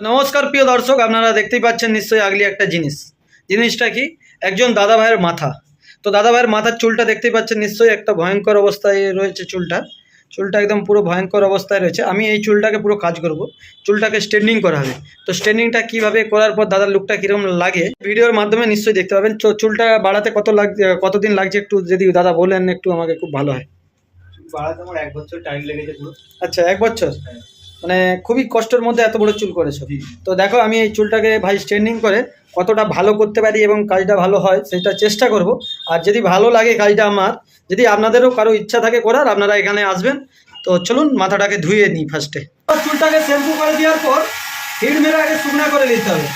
নমস্কার প্রিয় দর্শক, আপনারা দেখতেই পাচ্ছেন নিশ্চয়ই আগলি একটা জিনিসটা কি একজন দাদা ভাইয়ের মাথা। তো দাদা ভাইয়ের মাথার চুলটা দেখতেই পাচ্ছেন নিশ্চয়ই একটা ভয়ঙ্কর অবস্থায় রয়েছে। চুলটা একদম পুরো ভয়ঙ্কর অবস্থায় রয়েছে। আমি এই চুলটাকে পুরো কাজ করব, চুলটাকে স্ট্রেটনিং করা হবে। তো স্ট্রেটনিংটা কীভাবে করার পর দাদার লুকটা কীরকম লাগে ভিডিওর মাধ্যমে নিশ্চয়ই দেখতে পাবেন। চুলটা বাড়াতে কতদিন লাগছে একটু যদি দাদা বলেন একটু আমাকে খুব ভালো হয়। বাড়াতে আমার 1 বছর টাইম লেগেছে পুরো। আচ্ছা, 1 বছর? মানে খুবই কষ্টের মধ্যে এত বড় চুল করেছো। তো দেখো আমি এই চুলটাকে ভাই স্ট্রেটনিং করে কতটা ভালো করতে পারি এবং কাজটা ভালো হয় সেটা চেষ্টা করব। আর যদি ভালো লাগে কাজটা আমার, যদি আপনাদেরও কারো ইচ্ছা থাকে করার, আপনারা এখানে আসবেন। তো চলুন মাথাটাকে ধুয়ে নিই ফার্স্টে। চুলটাকে শ্যাম্পু করে দেওয়ার পর হিট মেরে আগে শুকনা করে নিতে হবে।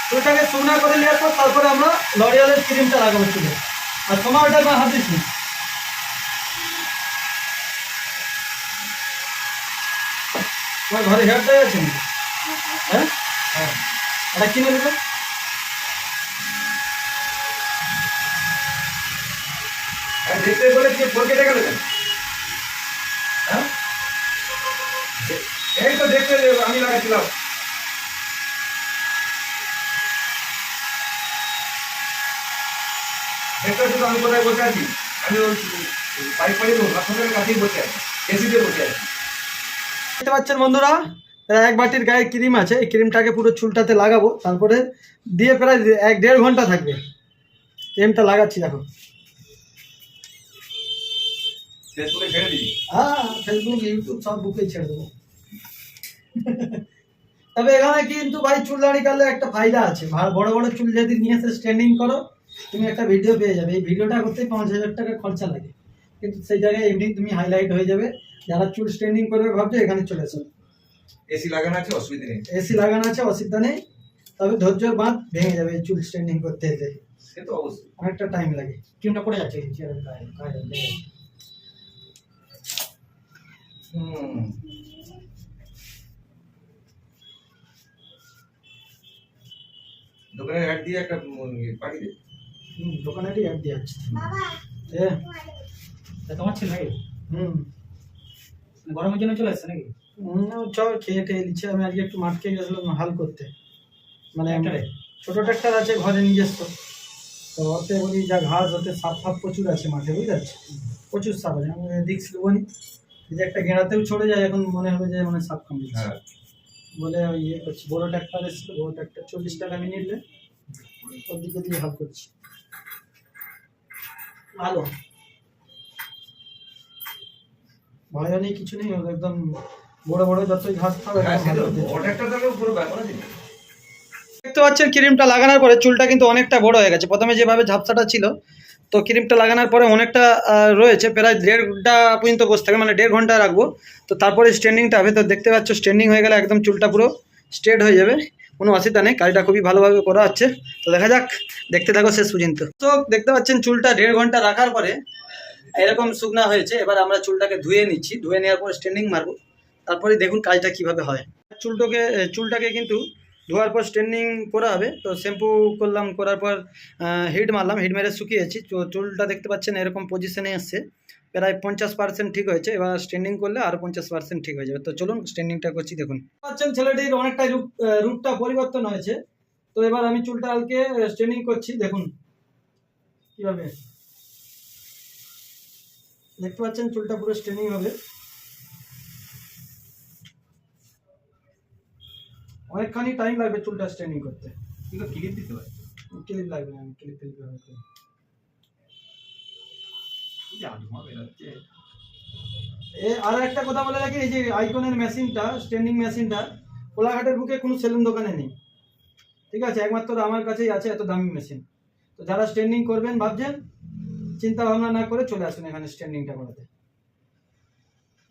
চুলটাকে শুকনা করে নেওয়ার পর তারপরে আমরা লরিয়ালের ক্রিমটা লাগাবো চুলে। আর সময়টা হাত দিচ্ছি। তোমার ঘরে হেয়ার ড্রায়ার আছে নাকি? হ্যাঁ হ্যাঁ, এটা কিনে নেবে। দেখতে বলে কি ফোন কেটে গেল কেন? হ্যাঁ, এই তো দেখতে আমি লাগাচ্ছিলাম। দেখতে তো আমি কোথায় বসে আছি? আমি ওই পাইপ পাড়ি হাসপাতালের কাছেই বসে আছি, এসিতে বসে আছি। দেখতে পাচ্ছেন বন্ধুরা, এক বাটির গায়ে ক্রিম আছে। এই ক্রিমটাকে পুরো চুলটাতে লাগাবো, তারপরে দিয়ে প্রায় 1-1.5 ঘন্টা থাকবে। ক্রিমটা লাগাচ্ছি দেখো। ফেসবুকে ছেড়ে দিবি? হ্যাঁ, ফেসবুক ইউটিউব সব বুকেই ছেড়ে দেবো। তবে এখানে কিন্তু ভাই চুল দাড়ি কাটলে একটা ফায়দা আছে। বড় বড় চুল যদি নিয়ে এসে স্ট্যান্ডিং করো, তুমি একটা ভিডিও পেয়ে যাবে। এই ভিডিওটা করতে 5,000 টাকা খরচা লাগে, কিন্তু সেই জায়গায় এমনি তুমি হাইলাইট হয়ে যাবে। যারা চুল স্ট্যান্ডিং করবে ভাবছে এখানে চলে এসো। এসি লাগানো আছে, অসুবিধা নেই। এসি লাগানো আছে, অসুবিধা নেই। তবে ধৈর্যের বাঁধ ভেঙে যাবে এই চুল স্ট্যান্ডিং করতে যেতে। সে তো অবশ্যই অনেকটা টাইম লাগে। ক্রিমটা পড়ে যাচ্ছে চেয়ারের গায়ে। দোকানে অ্যাড দিয়ে একটা পাঠিয়ে দে। দোকানেরই অ্যাড দিয়ে যাচ্ছে। হ্যাঁ, তোমার ছিল নাকি? গরমের জন্য চলে আসছে নাকি? চল খেয়ে টেয়ে দিচ্ছে। আমি আজকে একটু মাঠ খেয়ে গেছিলাম হাল করতে। মানে ছোট ট্রাক্টর আছে ঘরে নিজস্ব, তো ওতে বলি যা ঘাস ওতে সাপ ফাপ প্রচুর আছে মাঠে, বুঝতে পারছি। প্রচুর সাপ আছে। আমি রিক্স নেবো নি, যে একটা গেঁড়াতেও ছড়ে যায় এখন মনে হবে যে মানে সাপ কামড়েছে। বলে ওই ইয়ে করছি, বড় ট্রাক্টর এসেছিল, বড় ট্রাক্টর 40 টাকা মিনিটে ওর দিকে দিয়ে হাল করছি। ভালো, ভয় নেই, কিছু নেই। একদম বড় বড় যতই ঘাস খাবে। দেখতে পাচ্ছেন ক্রিমটা লাগানোর পরে চুলটা কিন্তু অনেকটা বড় হয়ে গেছে। প্রথমে যেভাবে ঝাপসাটা ছিল, তো ক্রিমটা লাগানোর পরে অনেকটা রয়েছে, প্রায় 1.5 ঘন্টা পর্যন্ত বসে থাকে, মানে 1.5 ঘন্টা রাখবো। তো তারপরে স্ট্রেন্ডিংটা হবে। তো দেখতে পাচ্ছ স্ট্রেন্ডিং হয়ে গেলে একদম চুলটা পুরো স্ট্রেট হয়ে যাবে, কোনো অসুবিধা নেই। কাজটা খুবই ভালোভাবে করা হচ্ছে। তো দেখা যাক, দেখতে থাকো শেষ পর্যন্ত। তো দেখতে পাচ্ছেন চুলটা 1.5 ঘন্টা রাখার পরে এরকম শুকনা হয়েছে। এবার আমরা চুলটাকে ধুয়ে নিচ্ছি, ধুয়ে নেওয়ার পর স্ট্রেন্ডিং মারবো, তারপরে দেখুন কাজটা কিভাবে হয়। চুলটাকে কিন্তু ধোয়ার পর স্ট্রেন্ডিং করা হবে। তো শ্যাম্পু করলাম, করার পর হিট মারলাম, হিট মেরে শুকিয়েছি। তো চুলটা দেখতে পাচ্ছেন এরকম পজিশনে এসছে, প্রায় 50% ঠিক হয়েছে। এবার স্ট্রেন্ডিং করলে আরও 50% ঠিক হয়ে যাবে। তো চলুন স্ট্রেন্ডিংটা করছি, দেখুন। পাচ্ছেন ছেলেটির অনেকটাই রূপটা পরিবর্তন হয়েছে। তো এবার আমি চুলটা আলকে স্ট্রেন্ডিং করছি, দেখুন কীভাবে। দেখতে পাচ্ছেন চুলটা পুরো স্ট্রেনিং হবে। অনেকখানি টাইম লাগবে চুলটা স্ট্রেনিং করতে। কিন্তু ক্লিপ দিতে হয়। ক্লিপ লাগবে না, ক্লিপ দিতে হবে। আর একটা কথা বলে রাখি, এই যে আইকনের মেশিনটা, স্ট্রেন্ডিং মেশিনটা কোলাঘাটের বুকে কোনো সেলুন দোকানে নেই, ঠিক আছে? একমাত্র আমার কাছেই আছে এত দামি মেশিন। তো যারা স্ট্রেন্ডিং করবেন ভাবছেন, চিন্তা ভাবনা না করে চলে আসুন এখানে স্ট্রেন্ডিংটা করাতে।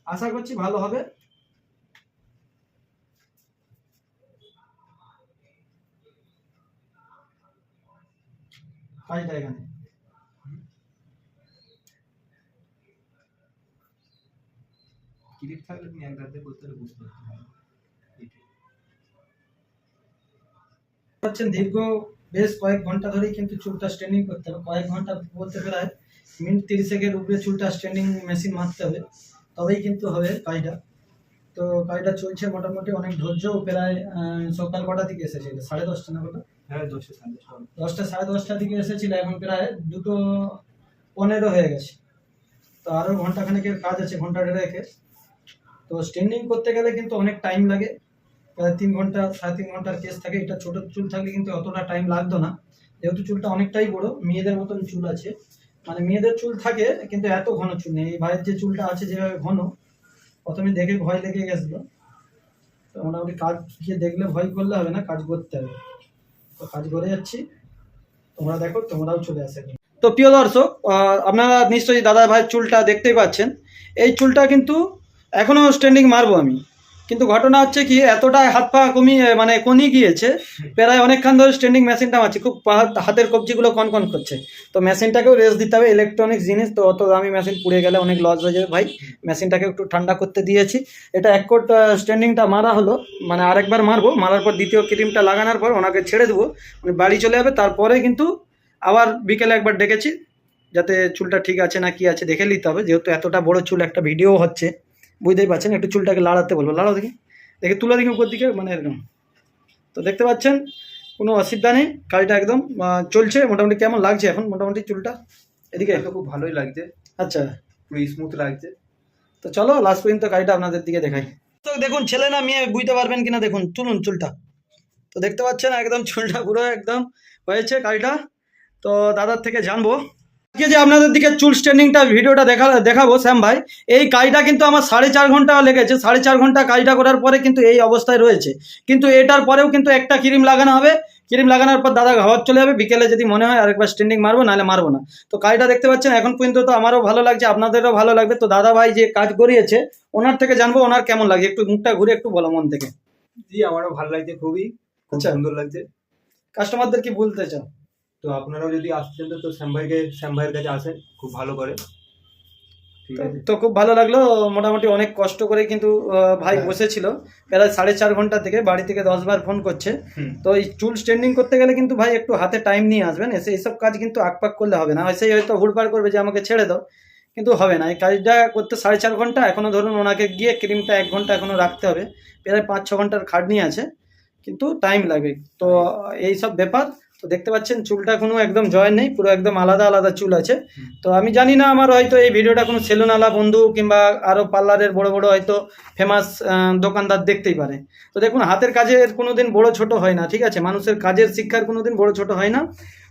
আশা করছি ভালো হবে। কাজটা এখানে ক্লিপ থাকলে তুমি এক ধাতে করতে হলে বুঝতে পারছেন। দীর্ঘ বেশ কয়েক ঘন্টা ধরেই কিন্তু চুলটা স্ট্রেন্ডিং করতে হবে। কয়েক ঘন্টা বলতে প্রায় মিনিট 30-এর উপরে চুলটা স্ট্রেন্ডিং মেশিন মারতে হবে, তবেই কিন্তু হবে কাজটা। তো কাজটা চলছে মোটামুটি অনেক ধৈর্য, প্রায় সকাল কটা থেকে এসেছিল, 10:30 না কটা? হ্যাঁ 10টা 10টা 10:30 দিকে এসেছিল, এখন প্রায় 2:15 হয়ে গেছে। তো আরও ঘন্টাখানেকের কাজ আছে, ঘন্টা রেখে। তো স্ট্যান্ডিং করতে গেলে কিন্তু অনেক টাইম লাগে, প্রায় 3 ঘন্টা 3.5 ঘন্টার কেস থাকে। এটা ছোট চুল থাকলে কিন্তু অতটা টাইম লাগতো না, যেহেতু চুলটা অনেকটাই বড়, মেয়েদের মতন চুল আছে। মানে মেয়েদের চুল থাকে কিন্তু এত ঘন চুল নেই। এই ভাইয়ের যে চুলটা আছে যেভাবে ঘন, প্রথমে দেখে ভয় লেগে গেছিলো। তো মোটামুটি কাজ গিয়ে দেখলে ভয় করলে হবে না, কাজ করতে হবে। তো কাজ করে যাচ্ছি, তোমরা দেখো, তোমরাও চলে আসে। তো প্রিয় দর্শক, আপনারা নিশ্চয়ই দাদা ভাইয়ের চুলটা দেখতেই পাচ্ছেন। এই চুলটা কিন্তু এখনো স্ট্যান্ডিং মারবো আমি, কিন্তু ঘটনা হচ্ছে কি, এতটা হাত পা কমিয়ে মানে কমিয়ে গিয়েছে, প্রায় অনেকক্ষণ ধরে স্ট্যান্ডিং মেশিনটা মারছি, খুব হাতের কবজিগুলো কনকন করছে। তো মেশিনটাকেও রেস্ট দিতে হবে, ইলেকট্রনিক জিনিস তো, অত দামি মেশিন পুড়ে গেলে অনেক লস হয়ে যাবে ভাই। মেশিনটাকে একটু ঠান্ডা করতে দিয়েছি। এটা এক কোট স্ট্যান্ডিংটা মারা হলো, মানে আরেকবার মারবো, মারার পর দ্বিতীয় ক্রিমটা লাগানোর পর ওনাকে ছেড়ে দেবো, উনি বাড়ি চলে যাবে। তারপরে কিন্তু আবার বিকেলে একবার ডেকেছি, যাতে চুলটা ঠিক আছে না কি আছে দেখে নিতে হবে, যেহেতু এতটা বড় চুল, একটা ভিডিও হচ্ছে, বুঝতেই পারছেন। একটু চুলটাকে লাড়াতে বলবো, লাড়াও দেখি, দেখে তুলে দেখি উপর দিকে, মানে এরকম। তো দেখতে পাচ্ছেন কোনো অসুবিধা নেই, কাজটা একদম চলছে। মোটামুটি কেমন লাগছে এখন মোটামুটি চুলটা এদিকে? তো খুব ভালোই লাগছে, আচ্ছা, পুরো স্মুথ লাগছে। তো চলো লাস্ট পর্যন্ত কাজটা আপনাদের দিকে দেখাই। তো দেখুন, ছেলে না মেয়ে বুঝতে পারবেন কিনা দেখুন, তুলুন চুলটা। তো দেখতে পাচ্ছেন একদম চুলটা পুরো একদম হয়েছে কাজটা। তো দাদার থেকে জানবো আজকে যে আপনাদের দিকে চুল স্ট্যান্ডিংটা ভিডিওটা দেখাবো শ্যাম ভাই। এই কাজটা কিন্তু আমার 4.5 ঘন্টা লেগেছে, 4.5 ঘন্টা কাজটা করার পরে কিন্তু এই অবস্থায় রয়েছে। কিন্তু এটার পরেও কিন্তু একটা ক্রিম লাগানো হবে, ক্রিম লাগানোর পর দাদা ঘর চলে যাবে, বিকেলে যদি মনে হয় আরেকবার স্ট্যান্ডিং মারবো, নাহলে মারবো না। তো কাজটা দেখতে পাচ্ছেন এখন পর্যন্ত তো আমারও ভালো লাগছে, আপনাদেরও ভালো লাগবে। তো দাদা ভাই যে কাজ করিয়েছে ওনার থেকে জানবো ওনার কেমন লাগছে, একটু মুখটা ঘুরে একটু বলো মন থেকে। জি আমারও ভালো লাগছে, খুবই খুব আচ্ছা, সুন্দর লাগছে। কাস্টমারদের কি বলতে চাও? তো আপনারাও যদি আসছেন তো শ্যাম ভাইয়ের কাছে আসেন, খুব ভালো করে। ঠিক আছে, তো খুব ভালো লাগলো। মোটামুটি অনেক কষ্ট করে কিন্তু ভাই হ্যাঁ। বসেছিল, প্রায় 4.5 ঘন্টা থেকে, বাড়ি থেকে 10 বার ফোন করছে। তো এই চুল স্ট্যান্ডিং করতে গেলে কিন্তু ভাই একটু হাতে টাইম নিয়ে আসবেন, এসে এইসব কাজ কিন্তু আকপাক করলে হবে না, এসেই হয়তো হুড়পাড় করবে যে আমাকে ছেড়ে দাও, কিন্তু হবে না। এই কাজটা করতে 4.5 ঘন্টা, এখনো ধরুন ওনাকে গিয়ে ক্রিমটা 1 ঘন্টা এখনো রাখতে হবে, প্রায় 5-6 ঘন্টার খাটনি আছে, কিন্তু টাইম লাগবে। তো এই সব ব্যাপার। তো দেখতে পাচ্ছেন চুলটা কোনো একদম জয়েন নেই, পুরো একদম আলাদা আলাদা চুল আছে। তো আমি জানি না, আমার হয়তো এই ভিডিওটা কোনো সেলুনওয়ালা বন্ধু কিংবা আরও পার্লারের বড় বড় হয়তো ফেমাস দোকানদার দেখতেই পারে। তো দেখুন, হাতের কাজের কোনো দিন বড় ছোট হয় না, ঠিক আছে, মানুষের কাজের শিক্ষার কোনো দিন বড় ছোট হয় না।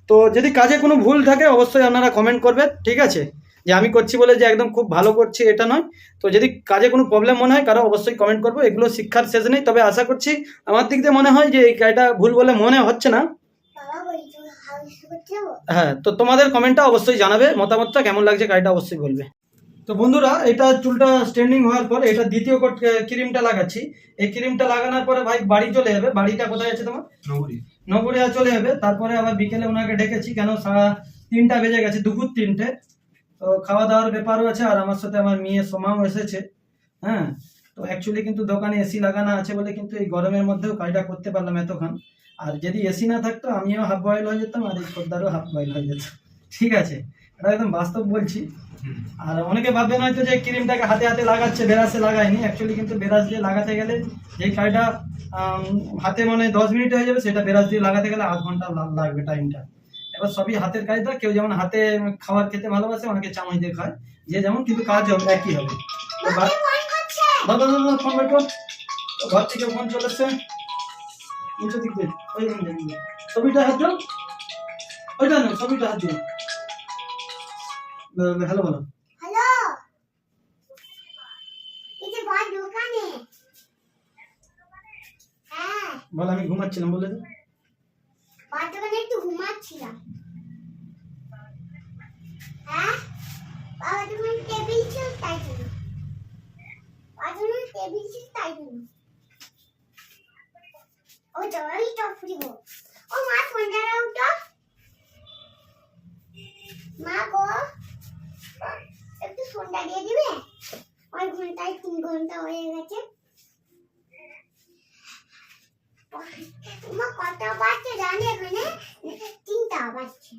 তো যদি কাজে কোনো ভুল থাকে অবশ্যই আপনারা কমেন্ট করবেন, ঠিক আছে, যে আমি করছি বলে যে একদম খুব ভালো করছি এটা নয়। তো যদি কাজে কোনো প্রবলেম মনে হয় কারো, অবশ্যই কমেন্ট করবো, এগুলো শিক্ষার শেষ নেই। তবে আশা করছি, আমার দিক দিয়ে মনে হয় যে এই কাজটা ভুল বলে মনে হচ্ছে না। হ্যাঁ, তো তোমাদের কমেন্টটা অবশ্যই জানাবে, মতামতটা কেমন লাগছে কাজটা অবশ্যই বলবে। তো বন্ধুরা, এটা চুলটা স্ট্যান্ডিং হওয়ার পর এটা দ্বিতীয় কোট ক্রিমটা লাগাচ্ছি। এই ক্রিমটা লাগানোর পরে ভাই বাড়ি চলে যাবে। বাড়িটা কোথায় আছে তোমার? নগরিয়া চলে যাবে। তারপরে আবার বিকেলে ওনাকে ডেকেছি, কেন 3টা বেজে গেছে, দুপুর 3টে। তো খাওয়া দাওয়ার ব্যাপারও আছে, আর আমার সাথে আমার মেয়ে সোমাও এসেছে। হ্যাঁ, তো অ্যাকচুয়ালি কিন্তু দোকানে এসি লাগানো আছে বলে কিন্তু এই গরমের মধ্যেও কাজটা করতে পারলাম এতক্ষণ। আর যদি এসি না থাকতো আমিও হাফ বয়েল হয়ে যেতাম, আর এই খদ্দারও হাফ বয়েল হয়ে যেত, ঠিক আছে, এটা একদম বাস্তব বলছি। আর অনেকে ভাববেন হয়তো যে ক্রিমটাকে হাতে হাতে লাগাচ্ছে, বেরাসে লাগায়নি। অ্যাকচুয়ালি কিন্তু বেরাস দিয়ে লাগাতে গেলে যে কাজটা হাতে মনে 10 মিনিট হয়ে যাবে, সেটা বেরাস দিয়ে লাগাতে গেলে আধ ঘন্টা লাগবে টাইমটা। এবার সবই হাতের কাজটা, কেউ যেমন হাতে খাবার খেতে ভালোবাসে, অনেকে চামচ দিয়ে খায়, যে যেমন, কিন্তু কাজ একই হবে। দাদা দাদা ফোন বের কর, ঘর থেকে ফোন চলে এসছে, নিচে দিক দিয়ে ওই ছবিটা হাত দাও, ওইটা না, ছবিটা হাত দিও। হ্যালো বলো। হ্যালো, এটা বড় দোকানে। হ্যাঁ, বল, আমি ঘুমাচ্ছিলাম বলে দে। বড় দোকানে একটু ঘুমাচ্ছিলাম। হ্যাঁ, বাবা তুমি টেবিল ছিল তাই জন্য। বাবা তুমি টেবিল ছিল তাই জন্য। ও জলই তো ফুরিব। ও মা ফোনটা দাও তো। মা গো, একটু ফোনটা দিয়ে দিবে? ওই ঘন্টায় 3 ঘন্টা হয়ে গেছে। মা কটা বাজছে জানি এখানে? 3টা বাজছে।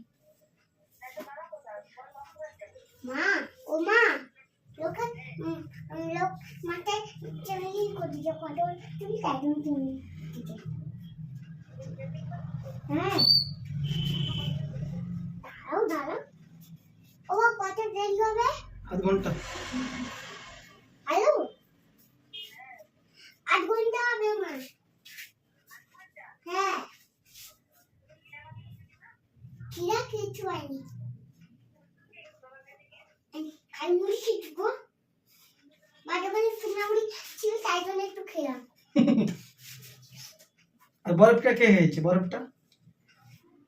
মা, ও মা, লোকে हम लोग माथे चमेली को दीजिए फोटो तुम कार्टून तुम दीजिए हाँ आओ दादा ओ कत देरी হবে আধ ঘন্টা হ্যালো 8 ঘন্টা হবে মা হ্যাঁ কিরা কিছু হয়নি খাই মুড়ি খেয়েছো মাঝে মাঝে শুকনা মুড়ি ছিল তাই জন্য একটু খেলাম আর বরফটা কে খেয়েছে বরফটা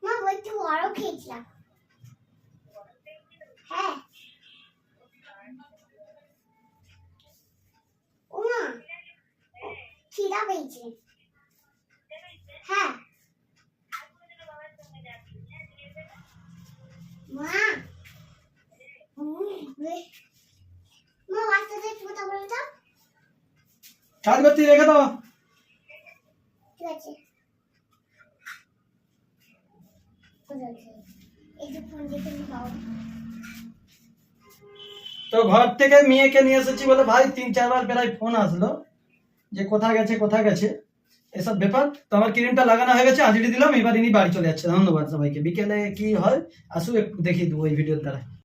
মা বলছি আরো খেয়েছিলাম হ্যাঁ ও মা খিদা পেয়েছে হ্যাঁ মা মা বাচ্চাদের কথা বলো তো চার্জ করতে রেখে দাও ঠিক আছে এই যে ফোন দেখে নিও তো ঘর থেকে মেয়েকে নিয়ে এসেছি বলে ভাই 3-4 বার প্রায় ফোন আসলো যে কোথায় গেছে এসব ব্যাপার। তো আমার ক্রিমটা লাগানো হয়ে গেছে হাজিরি দিলাম, এবার ইনি বাড়ি চলে যাচ্ছে। ধন্যবাদ সবাইকে। বিকেলে কি হয় আসুক একটু দেখিয়ে দেবো এই ভিডিওর দ্বারা।